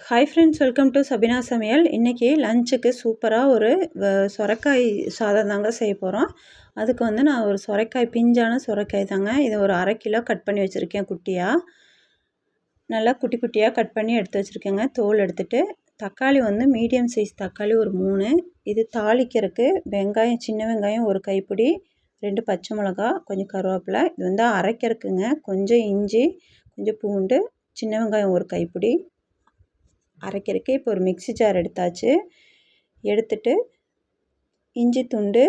Hi friends, welcome to Sabina சமையல். இன்றைக்கி லஞ்சுக்கு சூப்பராக ஒரு சொரக்காய் சாதம் தாங்க செய்ய போகிறோம். அதுக்கு வந்து நான் ஒரு சொரைக்காய், பிஞ்சான சொரைக்காய் தாங்க. இதை ஒரு 1/2 கிலோ கட் பண்ணி வச்சுருக்கேன் குட்டியாக. நல்லா குட்டி குட்டியாக கட் பண்ணி எடுத்து வச்சுருக்கேங்க, தோல் எடுத்துகிட்டு. தக்காளி வந்து மீடியம் சைஸ் தக்காளி ஒரு 3. இது தாளிக்கிறதுக்கு வெங்காயம், சின்ன வெங்காயம் ஒரு கைப்பிடி, 2 பச்சை மிளகா, கொஞ்சம் கருவேப்பிலை. இது வந்து அரைக்கிறதுக்குங்க. கொஞ்சம் இஞ்சி, கொஞ்சம் பூண்டு, சின்ன வெங்காயம் ஒரு கைப்பிடி அரைக்கிறதுக்கு. இப்போ ஒரு மிக்ஸி ஜார் எடுத்தாச்சு. எடுத்துட்டு இஞ்சி துண்டு,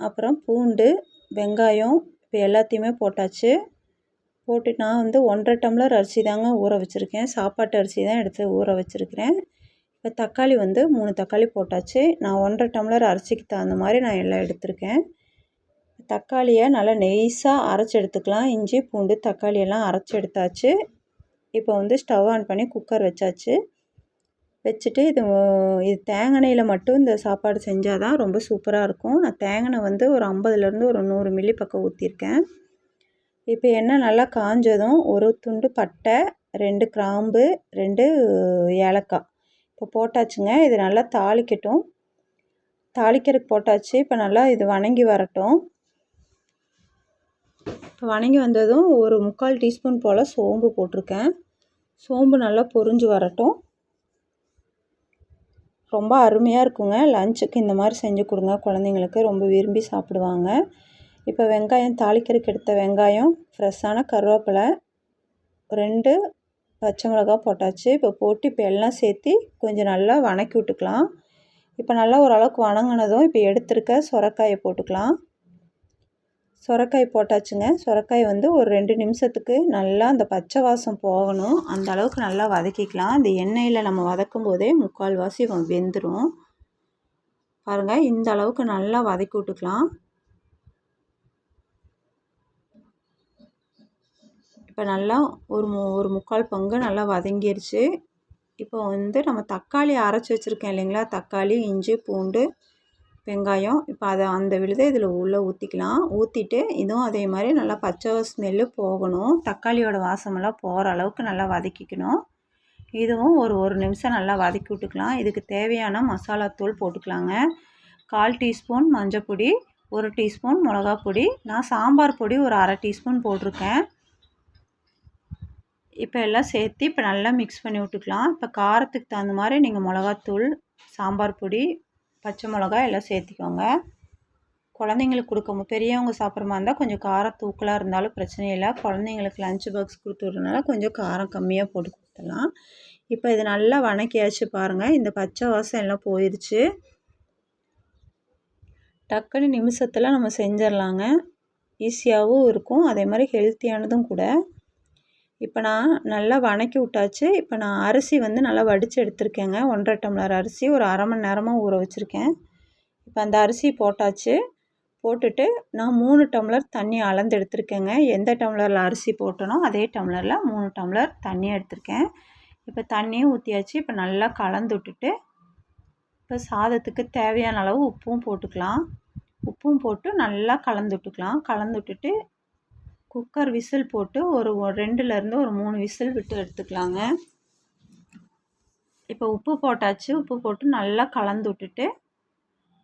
அப்புறம் பூண்டு, வெங்காயம் இப்போ எல்லாத்தையுமே போட்டாச்சு. போட்டு நான் வந்து 1.5 டம்ளர் அரிசி தாங்க ஊற வச்சுருக்கேன். சாப்பாட்டு அரிசி தான் எடுத்து ஊற வச்சுருக்கிறேன். இப்போ தக்காளி வந்து 3 தக்காளி போட்டாச்சு. நான் 1.5 டம்ளர் அரிசிக்கு தகுந்த மாதிரி நான் எல்லாம் எடுத்திருக்கேன். தக்காளியை நல்லா நெய்ஸாக அரைச்சி எடுத்துக்கலாம். இஞ்சி பூண்டு தக்காளி எல்லாம் அரைச்சி எடுத்தாச்சு. இப்போ வந்து ஸ்டவ் ஆன் பண்ணி குக்கர் வச்சாச்சு. வச்சுட்டு இது தேங்காய் எண்ணெயில் மட்டும் இந்த சாப்பாடு செஞ்சால் தான் ரொம்ப சூப்பராக இருக்கும். நான் தேங்காய் எண்ணெய் வந்து ஒரு 50லேருந்து ஒரு 100 மில்லி பக்கம் ஊற்றிருக்கேன். இப்போ எண்ணெய் நல்லா காஞ்சதும் ஒரு துண்டு பட்டை, 2 கிராம்பு, 2 ஏலக்காய் இப்போ போட்டாச்சுங்க. இது நல்லா தாளிக்கட்டும். தாளிக்கிறதுக்கு போட்டாச்சு. இப்போ நல்லா இது வணங்கி வரட்டும். இப்போ வணங்கி வந்ததும் ஒரு 3/4 டீஸ்பூன் போல் சோம்பு போட்டிருக்கேன். சோம்பு நல்லா பொரிஞ்சு வரட்டும். ரொம்ப அருமையாக இருக்குங்க. லஞ்சுக்கு இந்த மாதிரி செஞ்சு கொடுங்க, குழந்தைங்களுக்கு ரொம்ப விரும்பி சாப்பிடுவாங்க. இப்போ வெங்காயம், தாளிக்கிறதுக்கு எடுத்த வெங்காயம், ஃப்ரெஷ்ஷான கருவேப்பிலை, 2 பச்சை மிளகா போட்டாச்சு. இப்போ போட்டு இப்போ எல்லாம் சேர்த்து கொஞ்சம் நல்லா வணக்கி விட்டுக்கலாம். இப்போ நல்லா ஓரளவுக்கு வணங்கினதும் இப்போ எடுத்துருக்க சொரக்காயை போட்டுக்கலாம். சொரக்காய் போட்டாச்சுங்க. சொரக்காய் வந்து ஒரு 2 நிமிஷத்துக்கு நல்லா அந்த பச்சை வாசம் போகணும். அந்த அளவுக்கு நல்லா வதக்கிக்கலாம். இந்த எண்ணெயில் நம்ம வதக்கும் போதே 3/4 வாசி வெந்துடும். பாருங்கள், இந்த அளவுக்கு நல்லா வதக்கி விட்டுக்கலாம். இப்போ நல்லா ஒரு 3/4 பங்கு நல்லா வதங்கிருச்சு. இப்போ வந்து நம்ம தக்காளி அரைச்சி வச்சுருக்கேன் இல்லைங்களா, தக்காளி, இஞ்சி, பூண்டு, வெங்காயம். இப்போ அதை அந்த விழுதை இதில் உள்ளே ஊற்றிக்கலாம். ஊற்றிட்டு இதுவும் அதே மாதிரி நல்லா பச்சை ஸ்மெல்லு போகணும். தக்காளியோட வாசமெல்லாம் போகிற அளவுக்கு நல்லா வதக்கிக்கணும். இதுவும் ஒரு நிமிஷம் நல்லா வதக்கி விட்டுக்கலாம். இதுக்கு தேவையான மசாலாத்தூள் போட்டுக்கலாங்க. 1/4 டீஸ்பூன் மஞ்சள் பொடி, 1 டீஸ்பூன் மிளகாப்பொடி, நான் சாம்பார் பொடி ஒரு 1/2 டீஸ்பூன் போட்டிருக்கேன். இப்போ எல்லாம் சேர்த்து இப்போ நல்லா மிக்ஸ் பண்ணி விட்டுக்கலாம். இப்போ காரத்துக்கு தகுந்த மாதிரி நீங்கள் மிளகாத்தூள், சாம்பார் பொடி, பச்சை மிளகாய் எல்லாம் சேர்த்திக்கோங்க. குழந்தைங்களுக்கு பெரியவங்க சாப்பிட்ற மாதிரி இருந்தால் கொஞ்சம் காரம் தூக்கலாக இருந்தாலும் பிரச்சனை இல்லை. குழந்தைங்களுக்கு லஞ்ச் பாக்ஸ் கொடுத்து விட்றதுனால கொஞ்சம் காரம் கம்மியாக போட்டு கொடுத்துடலாம். இப்போ இது நல்லா வணக்கியாச்சு பாருங்கள். இந்த பச்சை வாசம் எல்லாம் போயிடுச்சு. டக்குன்னு நிமிஷத்தில் நம்ம செஞ்சிடலாங்க. ஈஸியாகவும் இருக்கும், அதே மாதிரி ஹெல்த்தியானதும் கூட. இப்போ நான் நல்லா வணக்கி விட்டாச்சு. இப்போ நான் அரிசி வந்து நல்லா வடித்து எடுத்திருக்கேங்க. 1.5 டம்ளர் அரிசி ஒரு 1/2 மணி நேரமாக ஊற வச்சுருக்கேன். இப்போ அந்த அரிசி போட்டாச்சு. போட்டுட்டு நான் 3 டம்ளர் தண்ணி அளந்து எடுத்திருக்கேங்க. எந்த டம்ளரில் அரிசி போட்டனோ அதே டம்ளரில் 3 டம்ளர் தண்ணி எடுத்திருக்கேன். இப்போ தண்ணியும் ஊற்றியாச்சு. இப்போ நல்லா கலந்து விட்டுட்டு இப்போ சாதத்துக்கு தேவையான அளவு உப்பும் போட்டுக்கலாம். உப்பும் போட்டு நல்லா கலந்து விட்டுக்கலாம். கலந்து விட்டுட்டு குக்கர் விசில் போட்டு ஒரு 2லேருந்து ஒரு 3 விசில் விட்டு எடுத்துக்கலாங்க. இப்போ உப்பு போட்டாச்சு. உப்பு போட்டு நல்லா கலந்து விட்டுட்டு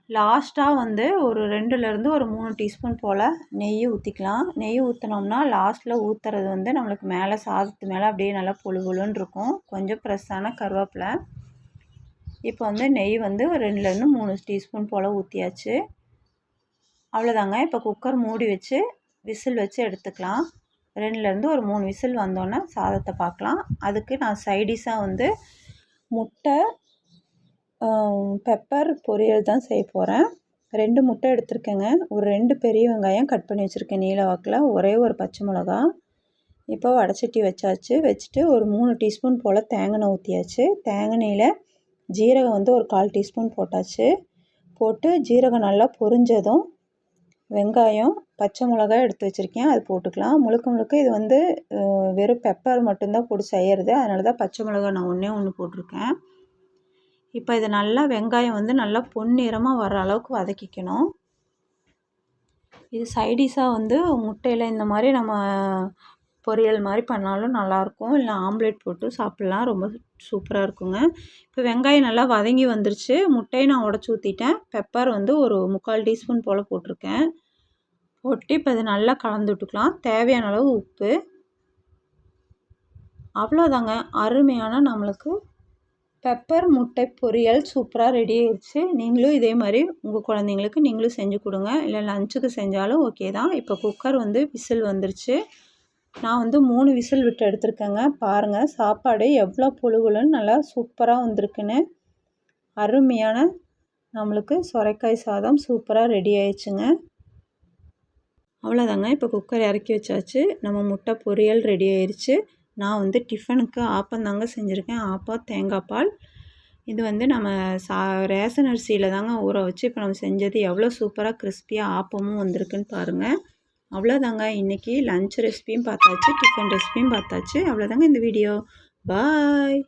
லாஸ்ட்டாக வந்து ஒரு 2லேருந்து ஒரு 3 டீஸ்பூன் போல் நெய் ஊற்றிக்கலாம். நெய் ஊற்றினோம்னா லாஸ்ட்டில் ஊற்றுறது வந்து நம்மளுக்கு மேலே சாதத்து மேலே அப்படியே நல்லா பொழுன்னு இருக்கும். கொஞ்சம் ஃப்ரெஷ்ஷான கருவேப்பிலை. இப்போ வந்து நெய் வந்து 2லேருந்து 3 டீஸ்பூன் போல் ஊற்றியாச்சு. அவ்வளோதாங்க. இப்போ குக்கர் மூடி வச்சு விசில் வச்சு எடுத்துக்கலாம். 2லேருந்து ஒரு 3 விசில் வந்தோன்னே சாதத்தை பார்க்கலாம். அதுக்கு நான் சைடிஷாக வந்து முட்டை, பெப்பர் பொரியல் தான் செய்ய போகிறேன். 2 முட்டை எடுத்திருக்கேங்க. ஒரு 2 பெரிய வெங்காயம் கட் பண்ணி வச்சுருக்கேன் நீல வாக்கில், ஒரே ஒரு பச்சை மிளகா. இப்போ வடைச்சட்டி வச்சாச்சு. வச்சுட்டு ஒரு 3 டீஸ்பூன் போல் தேங்காய் எண்ணெய் ஊற்றியாச்சு. தேங்காய் எண்ணெயில் ஜீரகம் வந்து ஒரு 1/4 டீஸ்பூன் போட்டாச்சு. போட்டு ஜீரகம் நல்லா பொரிஞ்சதும் வெங்காயம், பச்சை மிளகாய் எடுத்து வச்சுருக்கேன், அது போட்டுக்கலாம். முழுக்க இது வந்து வெறும் பெப்பர் மட்டும்தான் போட்டு செய்கிறது. அதனால தான் பச்சை மிளகாய் நான் ஒன்று போட்டிருக்கேன். இப்போ இது நல்லா வெங்காயம் வந்து நல்லா பொன்னிறமாக வர அளவுக்கு வதக்கிக்கணும். இது சைடிஷாக வந்து முட்டையில் இந்த மாதிரி நம்ம பொரியல் மாதிரி பண்ணாலும் நல்லாயிருக்கும், இல்லை ஆம்லேட் போட்டு சாப்பிட்லாம், ரொம்ப சூப்பராக இருக்குங்க. இப்போ வெங்காயம் நல்லா வதங்கி வந்துருச்சு. முட்டையை நான் உடச்சி ஊற்றிட்டேன். பெப்பர் வந்து ஒரு 3/4 டீஸ்பூன் போல் போட்டிருக்கேன். போட்டு இப்போ இது நல்லா கலந்து விட்டுக்கலாம். தேவையான அளவு உப்பு. அவ்வளோதாங்க, அருமையான நம்மளுக்கு பெப்பர் முட்டை பொரியல் சூப்பராக ரெடி ஆயிடுச்சு. நீங்களும் இதே மாதிரி உங்கள் குழந்தைங்களுக்கு நீங்களும் செஞ்சு கொடுங்க, இல்லை லஞ்சுக்கு செஞ்சாலும் ஓகே தான். இப்போ குக்கர் வந்து விசில் வந்துருச்சு. நான் வந்து 3 விசில் விட்டு எடுத்திருக்கேங்க. பாருங்கள் சாப்பாடு எவ்வளோ புழுகுலுன்னு நல்லா சூப்பராக வந்திருக்குன்னு. அருமையான நம்மளுக்கு சுரைக்காய் சாதம் சூப்பராக ரெடி ஆயிடுச்சுங்க. அவ்வளோதாங்க, இப்போ குக்கர் இறக்கி வச்சாச்சு. நம்ம முட்டை பொரியல் ரெடி ஆயிடுச்சு. நான் வந்து டிஃபனுக்கு ஆப்பந்தாங்க செஞ்சுருக்கேன். ஆப்பம் தேங்காய் பால். இது வந்து நம்ம ரேஷன் அரிசியில் தாங்க ஊற வச்சு இப்போ நம்ம செஞ்சது எவ்வளோ சூப்பராக கிறிஸ்பியாக ஆப்பமும் வந்திருக்குன்னு பாருங்கள். அவ்வளோதாங்க, இன்றைக்கி லஞ்ச் ரெசிபியும் பார்த்தாச்சு, டிஃபன் ரெசிபியும் பார்த்தாச்சு. அவ்வளோதாங்க இந்த வீடியோ. பாய்.